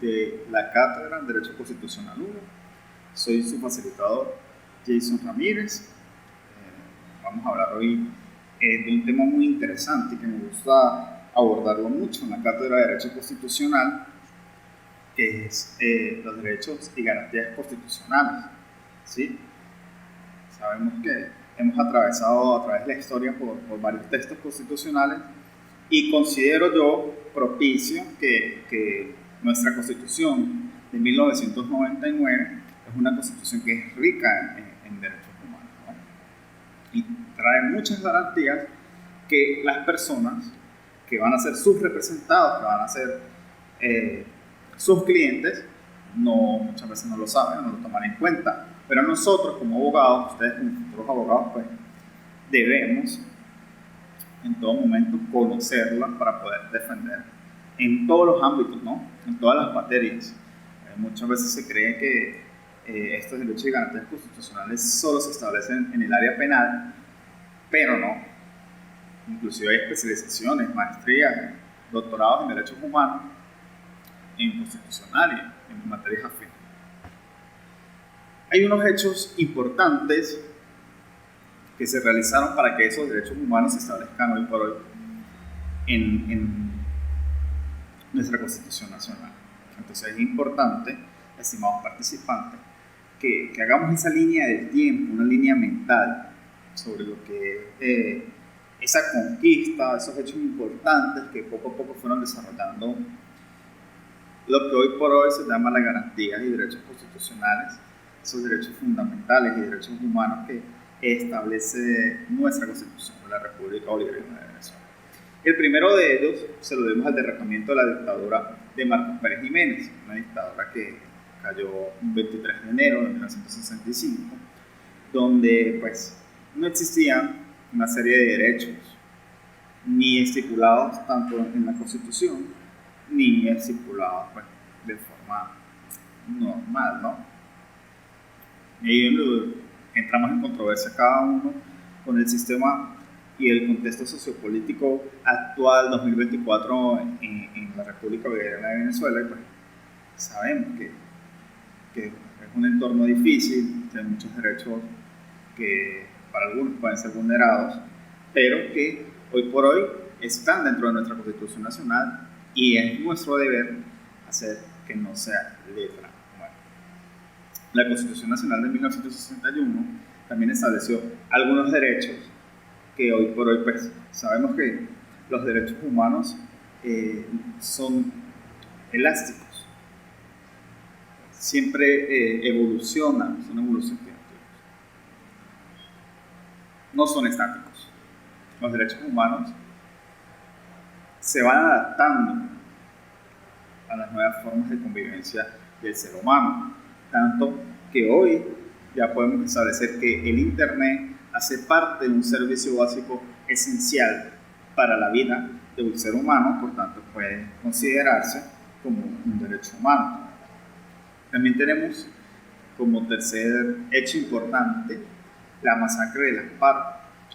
de la Cátedra de Derecho Constitucional 1. Soy su facilitador, Jason Ramírez. Vamos a hablar hoy de un tema muy interesante que me gusta abordarlo mucho en la Cátedra de Derecho Constitucional, que es los derechos y garantías constitucionales. ¿Sí? Sabemos que hemos atravesado a través de la historia por varios textos constitucionales y considero yo propicio que nuestra Constitución de 1999 es una Constitución que es rica en derechos humanos, ¿no? Y trae muchas garantías que las personas que van a ser sus representados, que van a ser sus clientes, muchas veces no lo saben, no lo toman en cuenta. Pero nosotros como abogados, ustedes como futuros abogados, pues debemos en todo momento conocerla para poder defender en todos los ámbitos, ¿no? En todas las materias. Muchas veces se cree que estos derechos y garantías constitucionales solo se establecen en el área penal, pero no. Inclusive hay especializaciones, maestrías, doctorados en derechos humanos, en constitucional y en materias afines. Hay unos hechos importantes que se realizaron para que esos derechos humanos se establezcan hoy por hoy en nuestra Constitución Nacional. Entonces es importante, estimados participantes, que hagamos esa línea del tiempo, una línea mental sobre lo que es esa conquista, esos hechos importantes que poco a poco fueron desarrollando lo que hoy por hoy se llama las garantías y derechos constitucionales, esos derechos fundamentales y derechos humanos que establece nuestra Constitución de la República Bolivariana de Venezuela. El primero de ellos se lo debemos al derrocamiento de la dictadura de Marcos Pérez Jiménez, una dictadura que cayó un 23 de enero de 1965, donde pues no existían una serie de derechos ni estipulados tanto en la Constitución ni estipulados pues, de forma normal, ¿no? Y entramos en controversia cada uno con el sistema y el contexto sociopolítico actual 2024 en la República Bolivariana de Venezuela, y pues sabemos que es un entorno difícil, que hay muchos derechos que para algunos pueden ser vulnerados, pero que hoy por hoy están dentro de nuestra Constitución Nacional y es nuestro deber hacer que no sea letra. La Constitución Nacional de 1961 también estableció algunos derechos que hoy por hoy pues, sabemos que los derechos humanos son elásticos, siempre evolucionan, son evolucionativos, no son estáticos. Los derechos humanos se van adaptando a las nuevas formas de convivencia del ser humano. Tanto que hoy ya podemos establecer que el Internet hace parte de un servicio básico esencial para la vida de un ser humano, por tanto puede considerarse como un derecho humano. También tenemos como tercer hecho importante la masacre del Amparo.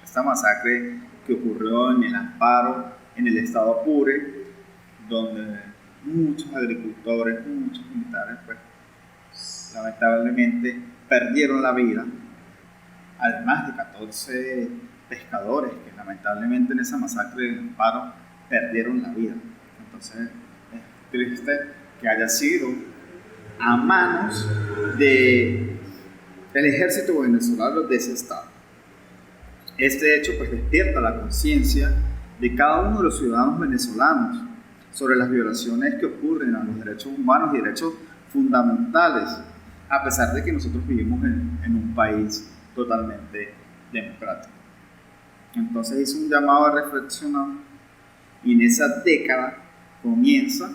Esta masacre que ocurrió en el Amparo, en el estado Apure, donde muchos agricultores, muchos militares, pues, lamentablemente perdieron la vida, además de 14 pescadores que lamentablemente en esa masacre del Amparo perdieron la vida. Entonces es triste que haya sido a manos del ejército venezolano de ese estado. Este hecho pues despierta la conciencia de cada uno de los ciudadanos venezolanos sobre las violaciones que ocurren a los derechos humanos y derechos fundamentales, a pesar de que nosotros vivimos en un país totalmente democrático. Entonces hizo un llamado a reflexionar y en esa década comienza,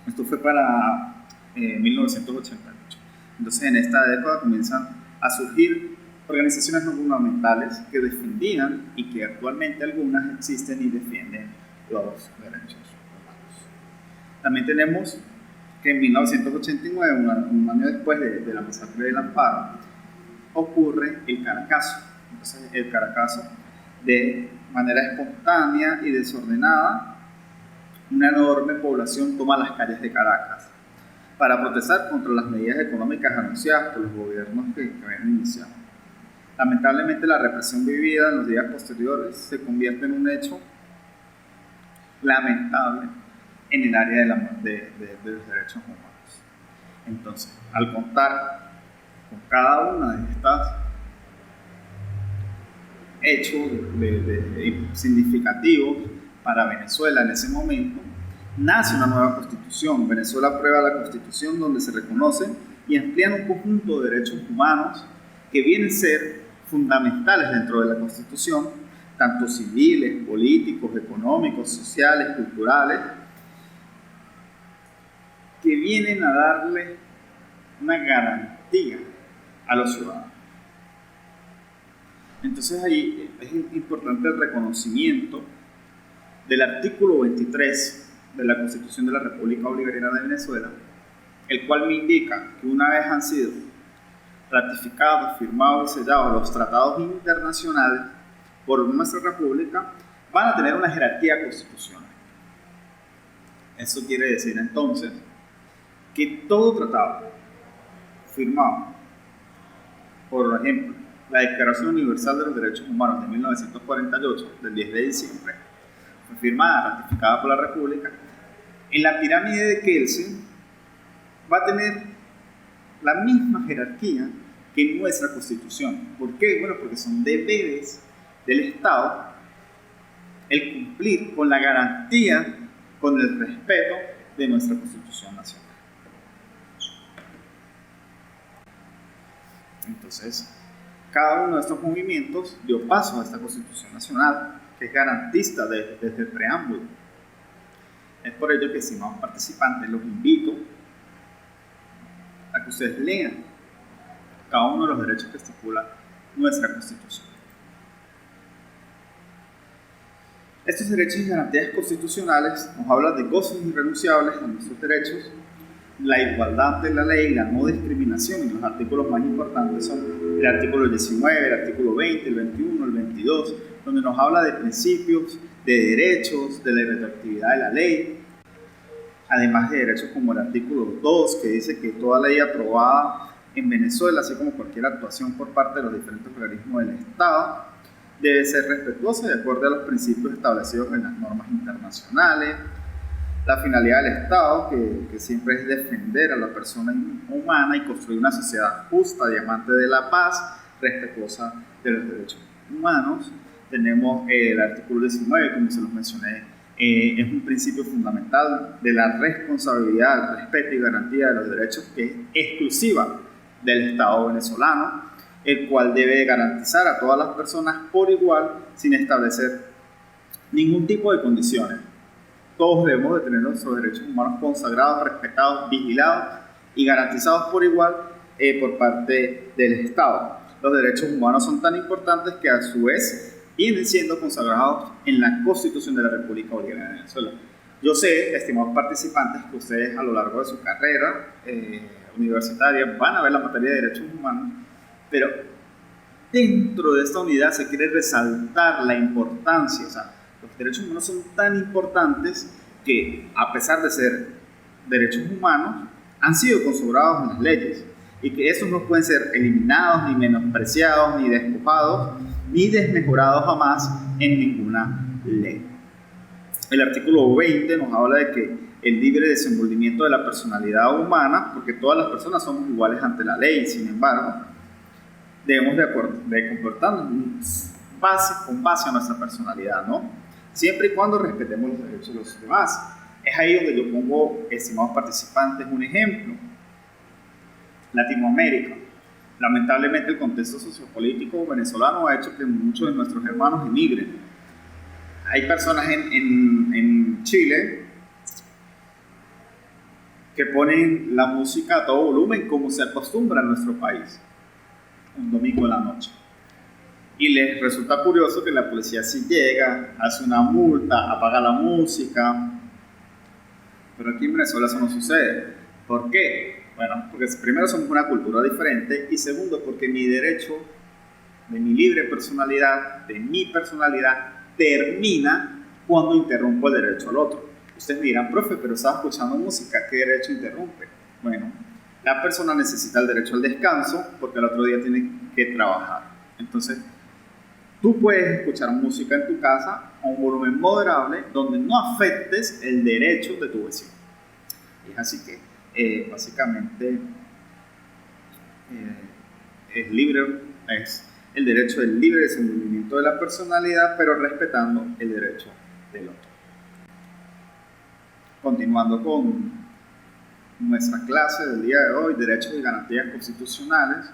esto fue para 1988, entonces en esta década comienzan a surgir organizaciones no gubernamentales que defendían y que actualmente algunas existen y defienden los derechos humanos. También tenemos que en 1989, un año después de la masacre del Amparo, ocurre el Caracazo. Entonces, el Caracazo, de manera espontánea y desordenada, una enorme población toma las calles de Caracas para protestar contra las medidas económicas anunciadas por los gobiernos que habían iniciado. Lamentablemente, la represión vivida en los días posteriores se convierte en un hecho lamentable en el área de los derechos humanos. Entonces, al contar con cada una de estas hechos significativos para Venezuela en ese momento, nace una nueva constitución. Venezuela aprueba la constitución, donde se reconocen y emplean un conjunto de derechos humanos que vienen a ser fundamentales dentro de la constitución, tanto civiles, políticos, económicos, sociales, culturales, que vienen a darle una garantía a los ciudadanos. Entonces ahí es importante el reconocimiento del artículo 23 de la Constitución de la República Bolivariana de Venezuela, el cual me indica que una vez han sido ratificados, firmados y sellados los tratados internacionales por nuestra república, van a tener una jerarquía constitucional. Eso quiere decir entonces que todo tratado firmado, por ejemplo, la Declaración Universal de los Derechos Humanos de 1948, del 10 de diciembre, fue firmada, ratificada por la República, en la pirámide de Kelsen va a tener la misma jerarquía que en nuestra Constitución. ¿Por qué? Bueno, porque son deberes del Estado el cumplir con la garantía, con el respeto de nuestra Constitución Nacional. Entonces, cada uno de estos movimientos dio paso a esta Constitución Nacional, que es garantista desde el preámbulo. Es por ello que, estimados participantes, los invito a que ustedes lean cada uno de los derechos que estipula nuestra Constitución. Estos derechos y garantías constitucionales nos hablan de gozos irrenunciables de nuestros derechos, la igualdad de la ley, la no discriminación, y los artículos más importantes son el artículo 19, el artículo 20, el 21, el 22, donde nos habla de principios, de derechos, de la retroactividad de la ley, además de derechos como el artículo 2, que dice que toda ley aprobada en Venezuela, así como cualquier actuación por parte de los diferentes organismos del Estado, debe ser respetuosa de acuerdo a los principios establecidos en las normas internacionales. La finalidad del Estado, que siempre es defender a la persona humana y construir una sociedad justa, diamante de la paz, respetuosa de los derechos humanos. Tenemos el artículo 19, como se los mencioné, es un principio fundamental de la responsabilidad, el respeto y garantía de los derechos, que es exclusiva del Estado venezolano, el cual debe garantizar a todas las personas por igual, sin establecer ningún tipo de condiciones. Todos debemos de tener nuestros derechos humanos consagrados, respetados, vigilados y garantizados por igual por parte del Estado. Los derechos humanos son tan importantes que a su vez vienen siendo consagrados en la Constitución de la República Bolivariana de Venezuela. Yo sé, estimados participantes, que ustedes a lo largo de su carrera universitaria van a ver la materia de derechos humanos, pero dentro de esta unidad se quiere resaltar la importancia. O sea, los derechos humanos son tan importantes que, a pesar de ser derechos humanos, han sido consagrados en las leyes, y que esos no pueden ser eliminados, ni menospreciados, ni despojados, ni desmejorados jamás en ninguna ley. El artículo 20 nos habla de que el libre desenvolvimiento de la personalidad humana, porque todas las personas somos iguales ante la ley, sin embargo, debemos de comportarnos con base a nuestra personalidad, ¿no? Siempre y cuando respetemos los derechos de los demás. Es ahí donde yo pongo, estimados participantes, un ejemplo. Latinoamérica. Lamentablemente el contexto sociopolítico venezolano ha hecho que muchos de nuestros hermanos emigren. Hay personas en Chile que ponen la música a todo volumen, como se acostumbra en nuestro país, un domingo en la noche. Y les resulta curioso que la policía sí llega, hace una multa, apaga la música, pero aquí en Venezuela eso no sucede. ¿Por qué? Bueno, porque primero somos una cultura diferente, y segundo, porque mi derecho de mi libre personalidad, de mi personalidad, termina cuando interrumpo el derecho al otro. Ustedes me dirán, profe, pero estaba escuchando música, ¿qué derecho interrumpe? Bueno, la persona necesita el derecho al descanso porque al otro día tiene que trabajar. Entonces, tú puedes escuchar música en tu casa a un volumen moderable donde no afectes el derecho de tu vecino. Y es así que, básicamente, es libre, es el derecho del libre desenvolvimiento de la personalidad, pero respetando el derecho del otro. Continuando con nuestra clase del día de hoy, Derechos y Garantías Constitucionales,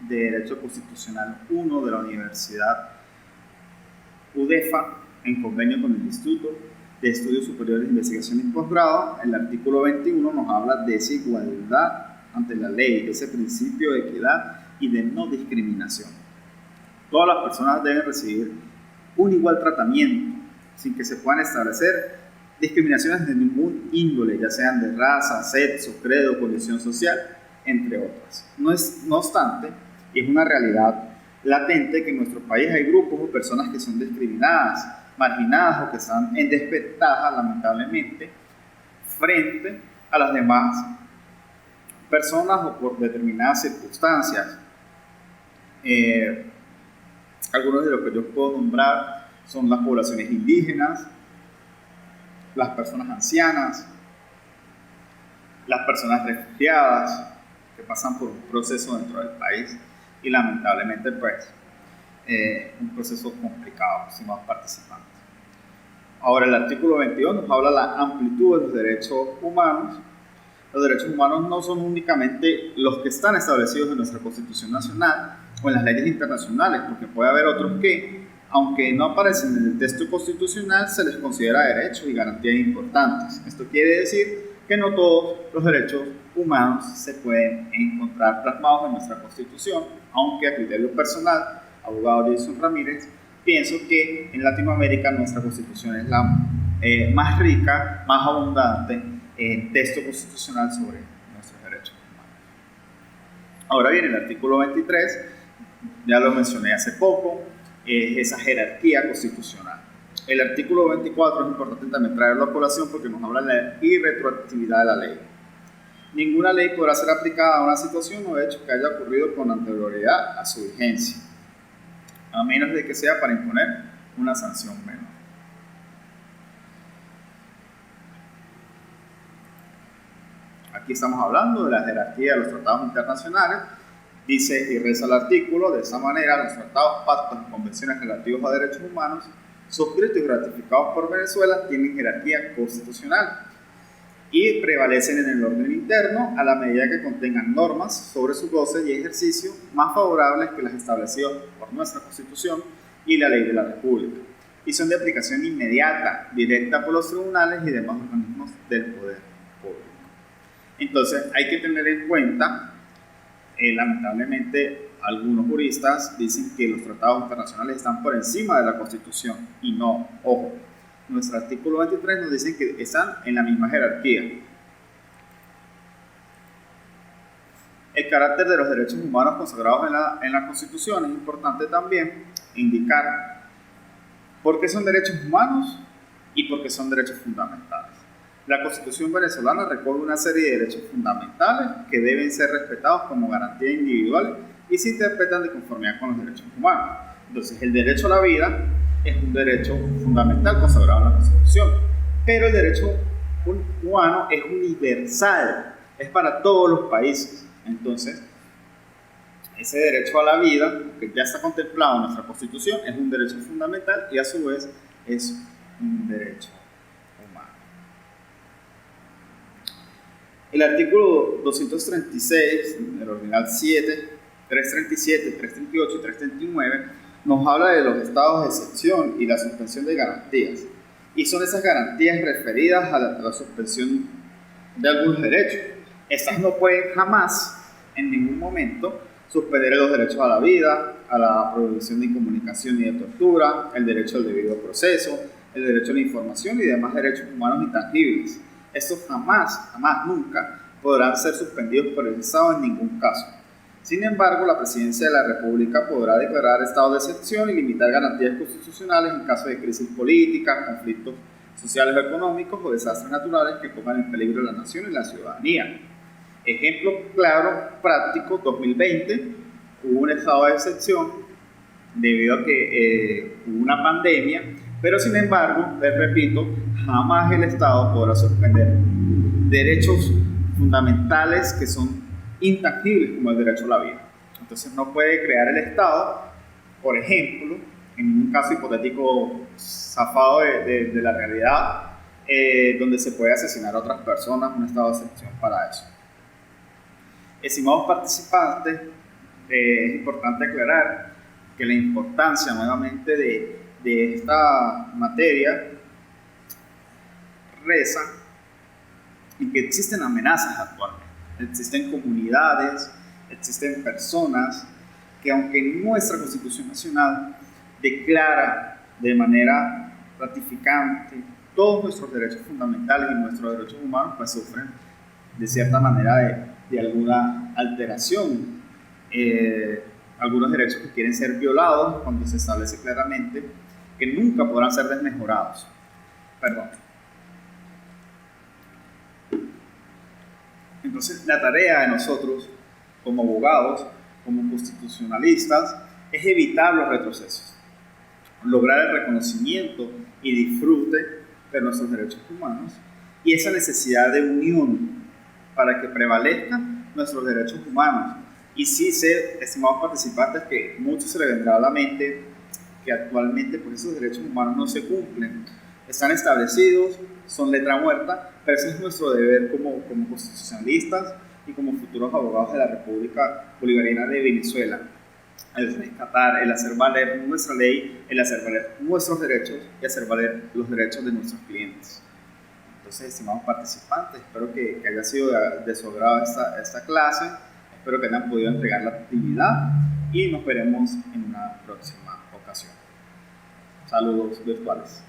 Derecho Constitucional 1 de la Universidad UDEFA, en convenio con el Instituto de Estudios Superiores de Investigación y Posgrado. El artículo 21 nos habla de desigualdad ante la ley, de ese principio de equidad y de no discriminación. Todas las personas deben recibir un igual tratamiento, sin que se puedan establecer discriminaciones de ningún índole, ya sean de raza, sexo, credo, condición social, entre otras. No obstante, es una realidad latente que en nuestro país hay grupos o personas que son discriminadas, marginadas o que están en desventaja, lamentablemente, frente a las demás personas o por determinadas circunstancias. Algunos de los que yo puedo nombrar son las poblaciones indígenas, las personas ancianas, las personas refugiadas que pasan por un proceso dentro del país y lamentablemente pues un proceso complicado sin más participantes. Ahora el artículo 22 nos habla de la amplitud de los derechos humanos. Los derechos humanos no son únicamente los que están establecidos en nuestra Constitución Nacional o en las leyes internacionales, porque puede haber otros que, aunque no aparecen en el texto constitucional, se les considera derechos y garantías importantes. Esto quiere decir que no todos los derechos humanos se pueden encontrar plasmados en nuestra Constitución, aunque a criterio personal, abogado Jason Ramírez, pienso que en Latinoamérica nuestra Constitución es la más rica, más abundante en texto constitucional sobre nuestros derechos humanos. Ahora bien, el artículo 23, ya lo mencioné hace poco, esa jerarquía constitucional. El artículo 24 es importante también traerlo a colación porque nos habla de la irretroactividad de la ley. Ninguna ley podrá ser aplicada a una situación o hecho que haya ocurrido con anterioridad a su vigencia, a menos de que sea para imponer una sanción menor. Aquí estamos hablando de la jerarquía de los tratados internacionales. Dice y reza el artículo de esa manera: los tratados, pactos y convenciones relativos a derechos humanos suscritos y ratificados por Venezuela tienen jerarquía constitucional y prevalecen en el orden interno a la medida que contengan normas sobre su goce y ejercicio más favorables que las establecidas por nuestra Constitución y la ley de la República, y son de aplicación inmediata, directa por los tribunales y demás organismos del poder público. Entonces hay que tener en cuenta, lamentablemente algunos juristas dicen que los tratados internacionales están por encima de la Constitución, y no, ojo, nuestro artículo 23 nos dice que están en la misma jerarquía. El carácter de los derechos humanos consagrados en la Constitución es importante también indicar por qué son derechos humanos y por qué son derechos fundamentales. La Constitución venezolana recoge una serie de derechos fundamentales que deben ser respetados como garantía individual y se interpretan de conformidad con los derechos humanos. Entonces, el derecho a la vida es un derecho fundamental consagrado en la Constitución, pero el derecho humano es universal, es para todos los países. Entonces, ese derecho a la vida, que ya está contemplado en nuestra Constitución, es un derecho fundamental y a su vez es un derecho humano. El artículo 236, el ordinal 7, 337, 338 y 339 nos habla de los estados de excepción y la suspensión de garantías. Y son esas garantías referidas a la suspensión de algunos derechos. Estas no pueden jamás, en ningún momento, suspender los derechos a la vida, a la prohibición de incomunicación y de tortura, el derecho al debido proceso, el derecho a la información y demás derechos humanos intangibles. Estos jamás, nunca podrán ser suspendidos por el Estado en ningún caso. Sin embargo, la Presidencia de la República podrá declarar estado de excepción y limitar garantías constitucionales en caso de crisis políticas, conflictos sociales o económicos o desastres naturales que pongan en peligro a la nación y la ciudadanía. Ejemplo claro, práctico, 2020, hubo un estado de excepción debido a que hubo una pandemia, pero sin embargo, les repito, jamás el Estado podrá suspender derechos fundamentales que son intangibles como el derecho a la vida. Entonces no puede crear el Estado, por ejemplo, en un caso hipotético zafado de la realidad, donde se puede asesinar a otras personas, un estado de excepción para eso. Estimados participantes, es importante aclarar que la importancia nuevamente de esta materia reza en que existen amenazas actualmente, existen comunidades, existen personas que, aunque nuestra Constitución Nacional declara de manera ratificante todos nuestros derechos fundamentales y nuestros derechos humanos, pues sufren de cierta manera de alguna alteración. Algunos derechos que quieren ser violados cuando se establece claramente que nunca podrán ser desmejorados. Perdón. Entonces, la tarea de nosotros, como abogados, como constitucionalistas, es evitar los retrocesos, lograr el reconocimiento y disfrute de nuestros derechos humanos y esa necesidad de unión para que prevalezcan nuestros derechos humanos. Y sí sé, estimados participantes, que muchos se les vendrá a la mente que actualmente pues, esos derechos humanos no se cumplen, están establecidos, son letra muerta, pero ese es nuestro deber como constitucionalistas y como futuros abogados de la República Bolivariana de Venezuela, el rescatar, el hacer valer nuestra ley, el hacer valer nuestros derechos y hacer valer los derechos de nuestros clientes. Entonces, estimados participantes, espero que haya sido de su agrado esta clase, espero que hayan podido entregar la actividad y nos veremos en una próxima ocasión. Saludos virtuales.